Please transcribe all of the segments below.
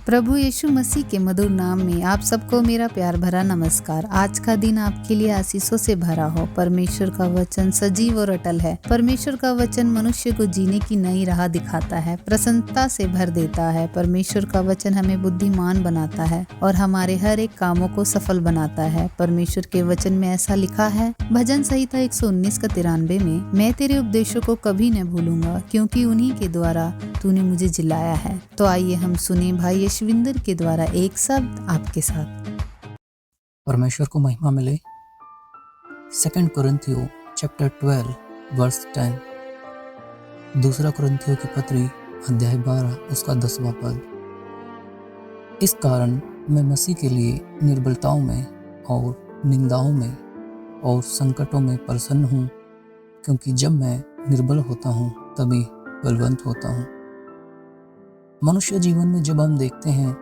प्रभु यीशु मसीह के मधुर नाम में आप सबको मेरा प्यार भरा नमस्कार। आज का दिन आपके लिए आशीषों से भरा हो। परमेश्वर का वचन सजीव और अटल है। परमेश्वर का वचन मनुष्य को जीने की नई राह दिखाता है, प्रसन्नता से भर देता है। परमेश्वर का वचन हमें बुद्धिमान बनाता है और हमारे हर एक कामों को सफल बनाता है। परमेश्वर के वचन में ऐसा लिखा है, भजन संहिता 119 का 93 में, मैं तेरे उपदेशों को कभी न भूलूंगा, क्योंकि उन्हीं के द्वारा तूने मुझे जिलाया है। तो आइए हम सुने भाई यशविंदर के द्वारा एक शब्द आपके साथ। परमेश्वर को महिमा मिले। 2 कुरिन्थियों चैप्टर 12 वर्स 10, दूसरा कुरिन्थियों की पत्री अध्याय 12 उसका 10वां पद। इस कारण मैं मसीह के लिए निर्बलताओं में और निंदाओं में और संकटों में प्रसन्न हूँ, क्योंकि जब मैं निर्बल होता हूँ तभी बलवंत होता हूँ। मनुष्य जीवन में जब हम देखते हैं,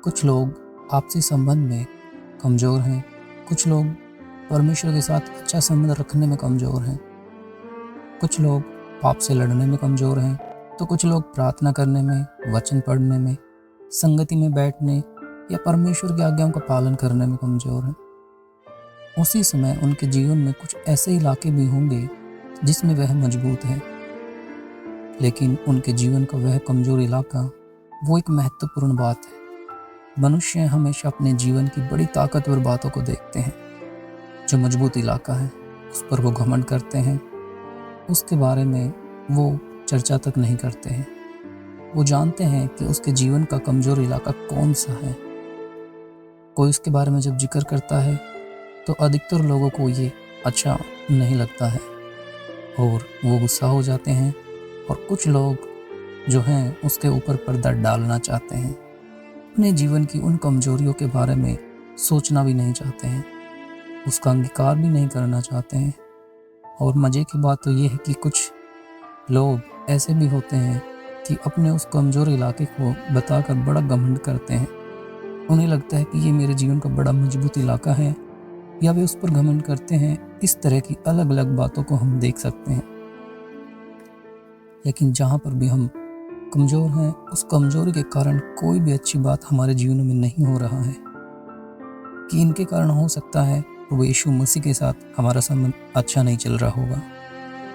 कुछ लोग आपसी संबंध में कमज़ोर हैं, कुछ लोग परमेश्वर के साथ अच्छा संबंध रखने में कमज़ोर हैं, कुछ लोग पाप से लड़ने में कमज़ोर हैं, तो कुछ लोग प्रार्थना करने में, वचन पढ़ने में, संगति में बैठने या परमेश्वर की आज्ञाओं का पालन करने में कमज़ोर हैं। उसी समय उनके जीवन में कुछ ऐसे इलाके भी होंगे जिसमें वह मजबूत है, लेकिन उनके जीवन का वह कमज़ोर इलाका वो एक महत्वपूर्ण बात है। मनुष्य हमेशा अपने जीवन की बड़ी ताकतवर बातों को देखते हैं। जो मजबूत इलाका है उस पर वो घमंड करते हैं, उसके बारे में वो चर्चा तक नहीं करते हैं। वो जानते हैं कि उसके जीवन का कमज़ोर इलाका कौन सा है। कोई उसके बारे में जब जिक्र करता है तो अधिकतर लोगों को ये अच्छा नहीं लगता है और वो गुस्सा हो जाते हैं, और कुछ लोग जो हैं उसके ऊपर पर्दा डालना चाहते हैं। अपने जीवन की उन कमजोरियों के बारे में सोचना भी नहीं चाहते हैं, उसका अंगीकार भी नहीं करना चाहते हैं। और मज़े की बात तो ये है कि कुछ लोग ऐसे भी होते हैं कि अपने उस कमज़ोर इलाके को बताकर बड़ा घमंड करते हैं। उन्हें लगता है कि ये मेरे जीवन का बड़ा मजबूत इलाका है, या वे उस पर घमंड करते हैं। इस तरह की अलग अलग बातों को हम देख सकते हैं। लेकिन जहाँ पर भी हम कमज़ोर हैं, उस कमज़ोरी के कारण कोई भी अच्छी बात हमारे जीवन में नहीं हो रहा है। कि इनके कारण हो सकता है प्रभु यीशु मसीह के साथ हमारा संबंध अच्छा नहीं चल रहा होगा,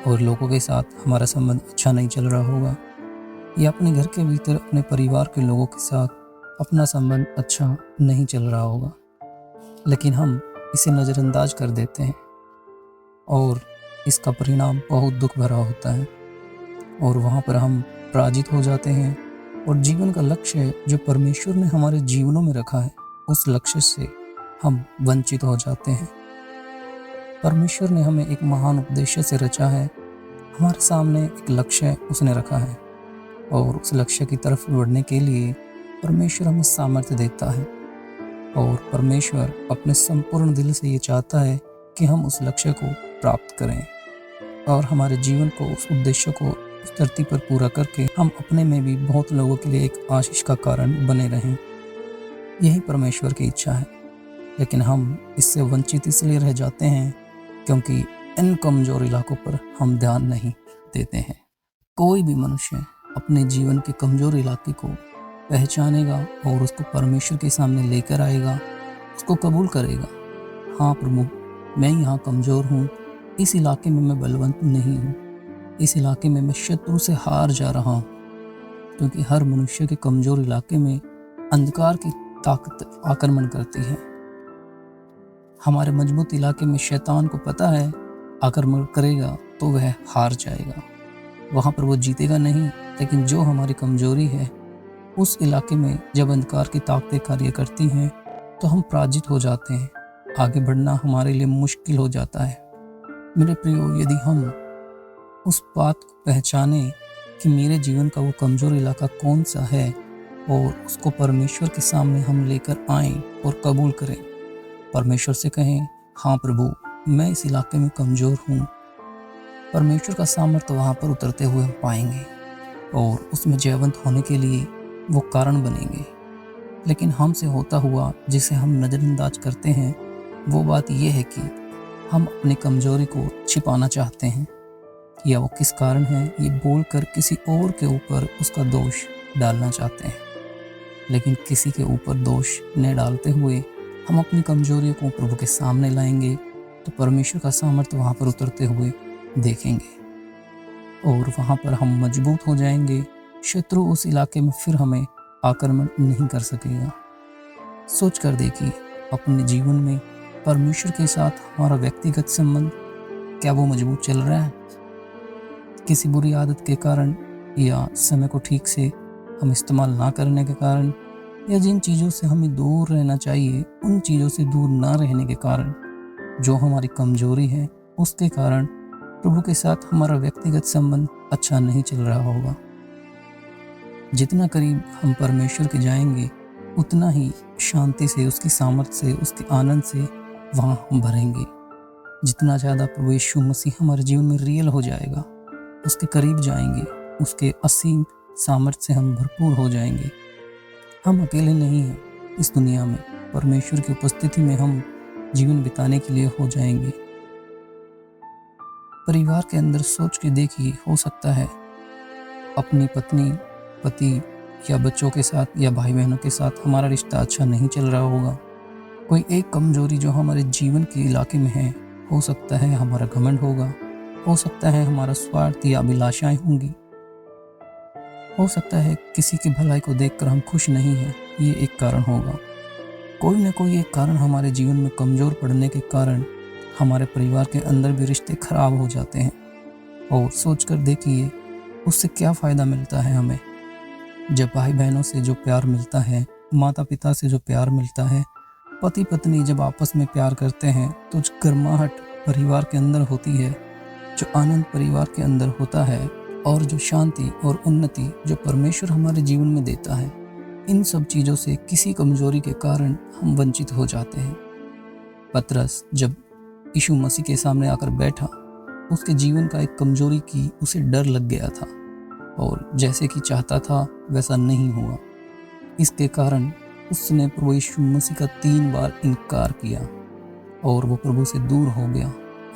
और लोगों के साथ हमारा संबंध अच्छा नहीं चल रहा होगा, या अपने घर के भीतर अपने परिवार के लोगों के साथ अपना संबंध अच्छा नहीं चल रहा होगा। लेकिन हम इसे नज़रअंदाज कर देते हैं और इसका परिणाम बहुत दुख भरा होता है, और वहाँ पर हम पराजित हो जाते हैं। और जीवन का लक्ष्य जो परमेश्वर ने हमारे जीवनों में रखा है, उस लक्ष्य से हम वंचित हो जाते हैं। परमेश्वर ने हमें एक महान उद्देश्य से रचा है। हमारे सामने एक लक्ष्य उसने रखा है, और उस लक्ष्य की तरफ बढ़ने के लिए परमेश्वर हमें सामर्थ्य देता है। और परमेश्वर अपने संपूर्ण दिल से ये चाहता है कि हम उस लक्ष्य को प्राप्त करें, और हमारे जीवन को, उस उद्देश्य को इस धरती पर पूरा करके हम अपने में भी बहुत लोगों के लिए एक आशीष का कारण बने रहें। यही परमेश्वर की इच्छा है। लेकिन हम इससे वंचित इसलिए रह जाते हैं क्योंकि इन कमज़ोर इलाकों पर हम ध्यान नहीं देते हैं। कोई भी मनुष्य अपने जीवन के कमज़ोर इलाके को पहचानेगा और उसको परमेश्वर के सामने लेकर आएगा, उसको कबूल करेगा। हाँ प्रभु, मैं यहाँ कमज़ोर हूँ, इस इलाके में मैं बलवंत नहीं हूँ, इस इलाके में मैं शत्रु से हार जा रहा हूँ। क्योंकि हर मनुष्य के कमज़ोर इलाके में अंधकार की ताकत आक्रमण करती है। हमारे मजबूत इलाके में शैतान को पता है आक्रमण करेगा तो वह हार जाएगा, वहाँ पर वो जीतेगा नहीं। लेकिन जो हमारी कमज़ोरी है, उस इलाके में जब अंधकार की ताकतें कार्य करती हैं तो हम पराजित हो जाते हैं। आगे बढ़ना हमारे लिए मुश्किल हो जाता है। मेरे प्रियो, यदि हम उस बात को पहचाने कि मेरे जीवन का वो कमज़ोर इलाका कौन सा है, और उसको परमेश्वर के सामने हम लेकर आएं और कबूल करें, परमेश्वर से कहें, हाँ प्रभु, मैं इस इलाके में कमज़ोर हूँ, परमेश्वर का सामर्थ्य वहाँ पर उतरते हुए हम पाएंगे और उसमें जयवंत होने के लिए वो कारण बनेंगे। लेकिन हमसे होता हुआ जिसे हम नज़रअंदाज करते हैं, वो बात यह है कि हम अपनी कमज़ोरी को छिपाना चाहते हैं, या वो किस कारण है ये बोलकर किसी और के ऊपर उसका दोष डालना चाहते हैं। लेकिन किसी के ऊपर दोष न डालते हुए हम अपनी कमजोरियों को प्रभु के सामने लाएंगे तो परमेश्वर का सामर्थ्य वहाँ पर उतरते हुए देखेंगे और वहाँ पर हम मजबूत हो जाएंगे। शत्रु उस इलाके में फिर हमें आक्रमण नहीं कर सकेगा। सोच कर देखिए, अपने जीवन में परमेश्वर के साथ हमारा व्यक्तिगत संबंध क्या वो मजबूत चल रहा है? किसी बुरी आदत के कारण या समय को ठीक से हम इस्तेमाल ना करने के कारण या जिन चीज़ों से हमें दूर रहना चाहिए उन चीज़ों से दूर ना रहने के कारण, जो हमारी कमजोरी है उसके कारण प्रभु के साथ हमारा व्यक्तिगत संबंध अच्छा नहीं चल रहा होगा। जितना करीब हम परमेश्वर के जाएंगे उतना ही शांति से, उसकी सामर्थ्य से, उसके आनंद से वहाँ हम भरेंगे। जितना ज़्यादा प्रभु यीशु मसीह हमारे जीवन में रियल हो जाएगा, उसके करीब जाएंगे, उसके असीम सामर्थ्य से हम भरपूर हो जाएंगे। हम अकेले नहीं हैं इस दुनिया में, परमेश्वर की उपस्थिति में हम जीवन बिताने के लिए हो जाएंगे। परिवार के अंदर सोच के देखिए, हो सकता है अपनी पत्नी, पति या बच्चों के साथ या भाई बहनों के साथ हमारा रिश्ता अच्छा नहीं चल रहा होगा। कोई एक कमजोरी जो हमारे जीवन के इलाके में है, हो सकता है हमारा घमंड होगा, हो सकता है हमारा स्वार्थ या अभिलाषाएं होंगी, हो सकता है किसी की भलाई को देखकर हम खुश नहीं हैं, ये एक कारण होगा। कोई न कोई एक कारण हमारे जीवन में कमज़ोर पड़ने के कारण हमारे परिवार के अंदर भी रिश्ते खराब हो जाते हैं। और सोच कर देखिए, उससे क्या फ़ायदा मिलता है हमें। जब भाई बहनों से जो प्यार मिलता है, माता पिता से जो प्यार मिलता है, पति पत्नी जब आपस में प्यार करते हैं तो जो गर्माहट परिवार के अंदर होती है, जो आनंद परिवार के अंदर होता है और जो शांति और उन्नति जो परमेश्वर हमारे जीवन में देता है, इन सब चीज़ों से किसी कमजोरी के कारण हम वंचित हो जाते हैं। पतरस जब यीशु मसीह के सामने आकर बैठा, उसके जीवन का एक कमजोरी की उसे डर लग गया था और जैसे कि चाहता था वैसा नहीं हुआ। इसके कारण उसने प्रभु यीशु मसीह का 3 बार इनकार किया और वो प्रभु से दूर हो गया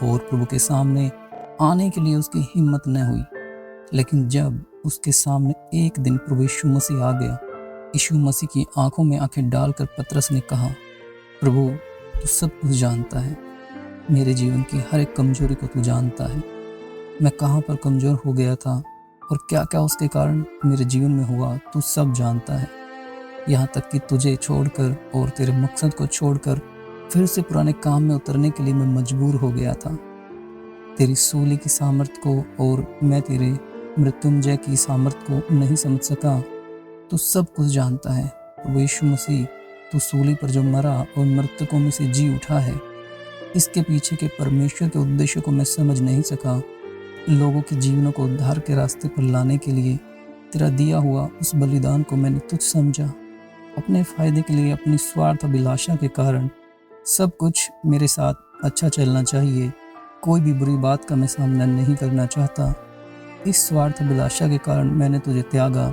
और प्रभु के सामने आने के लिए उसकी हिम्मत न हुई। लेकिन जब उसके सामने एक दिन प्रभु यीशु मसीह आ गया, यीशु मसीह की आंखों में आंखें डालकर पतरस ने कहा, प्रभु तू सब कुछ जानता है, मेरे जीवन की हर एक कमजोरी को तू जानता है। मैं कहाँ पर कमज़ोर हो गया था और क्या क्या उसके कारण मेरे जीवन में हुआ, तू सब जानता है। यहाँ तक कि तुझे छोड़कर और तेरे मकसद को छोड़कर फिर से पुराने काम में उतरने के लिए मैं मजबूर हो गया था। तेरी सूली की सामर्थ्य को और मैं तेरे मृत्युंजय की सामर्थ्य को नहीं समझ सका। तू सब कुछ जानता है। प्रभु यीशु मसीह, तू सूली पर जो मरा और मृतकों में से जी उठा है, इसके पीछे के परमेश्वर के उद्देश्य को मैं समझ नहीं सका। लोगों के जीवनों को उद्धार के रास्ते पर लाने के लिए तेरा दिया हुआ उस बलिदान को मैंने तुझ समझा। अपने फायदे के लिए, अपनी स्वार्थ अभिलाषा के कारण सब कुछ मेरे साथ अच्छा चलना चाहिए, कोई भी बुरी बात का मैं सामना नहीं करना चाहता। इस स्वार्थ अभिलाषा के कारण मैंने तुझे त्यागा,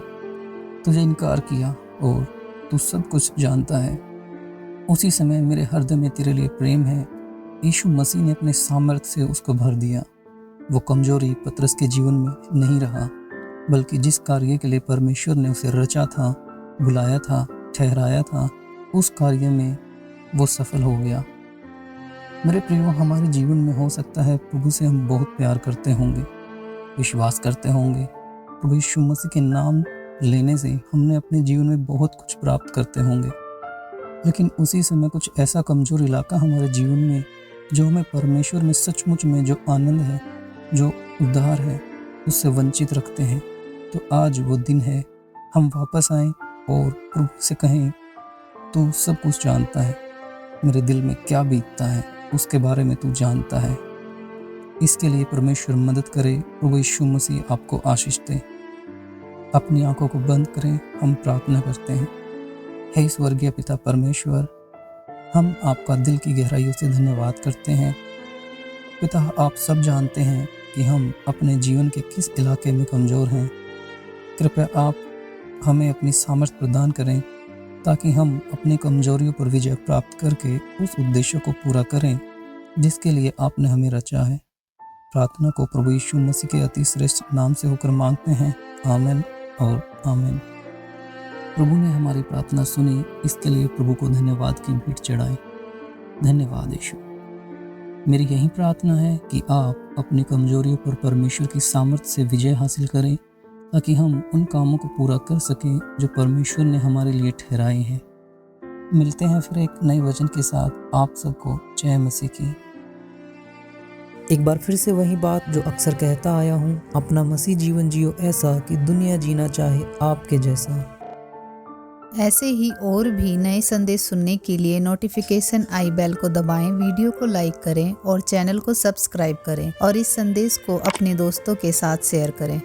तुझे इनकार किया और तू सब कुछ जानता है। उसी समय मेरे हृदय में तेरे लिए प्रेम है। यीशु मसीह ने अपने सामर्थ्य से उसको भर दिया। वो कमजोरी पतरस के जीवन में नहीं रहा, बल्कि जिस कार्य के लिए परमेश्वर ने उसे रचा था, बुलाया था, ठहराया था, उस कार्य में वो सफल हो गया। मेरे प्रियो, हमारे जीवन में हो सकता है प्रभु से हम बहुत प्यार करते होंगे, विश्वास करते होंगे। प्रभु यीशु मसीह के नाम लेने से हमने अपने जीवन में बहुत कुछ प्राप्त करते होंगे, लेकिन उसी समय कुछ ऐसा कमजोर इलाका हमारे जीवन में जो हमें परमेश्वर में सचमुच में जो आनंद है, जो उद्धार है, उससे वंचित रखते हैं। तो आज वो दिन है, हम वापस आएं और प्रभु से कहें, तू सब कुछ जानता है, मेरे दिल में क्या बीतता है उसके बारे में तू जानता है। इसके लिए परमेश्वर मदद करे। प्रभु यीशु मसीह आपको आशीष दे। अपनी आंखों को बंद करें, हम प्रार्थना करते हैं। हे स्वर्गीय पिता परमेश्वर, हम आपका दिल की गहराइयों से धन्यवाद करते हैं। पिता, आप सब जानते हैं कि हम अपने जीवन के किस इलाके में कमज़ोर हैं। कृपया आप हमें अपनी सामर्थ्य प्रदान करें ताकि हम अपनी कमजोरियों पर विजय प्राप्त करके उस उद्देश्य को पूरा करें जिसके लिए आपने हमें रचा है। प्रार्थना को प्रभु यीशु मसीह के अति श्रेष्ठ नाम से होकर मांगते हैं। आमीन और आमीन। प्रभु ने हमारी प्रार्थना सुनी, इसके लिए प्रभु को धन्यवाद की भेंट चढ़ाएं। धन्यवाद यीशु। मेरी यही प्रार्थना है कि आप अपनी कमजोरियों पर परमेश्वर की सामर्थ्य से विजय हासिल करें, ताकि हम उन कामों को पूरा कर सकें जो परमेश्वर ने हमारे लिए ठहराए हैं। मिलते हैं फिर एक नए वचन के साथ। आप सबको जय मसीह की। एक बार फिर से वही बात जो अक्सर कहता आया हूँ, अपना मसीह जीवन जियो ऐसा कि दुनिया जीना चाहे आपके जैसा। ऐसे ही और भी नए संदेश सुनने के लिए नोटिफिकेशन आई बेल को दबाएं, वीडियो को लाइक करें और चैनल को सब्सक्राइब करें और इस संदेश को अपने दोस्तों के साथ शेयर करें।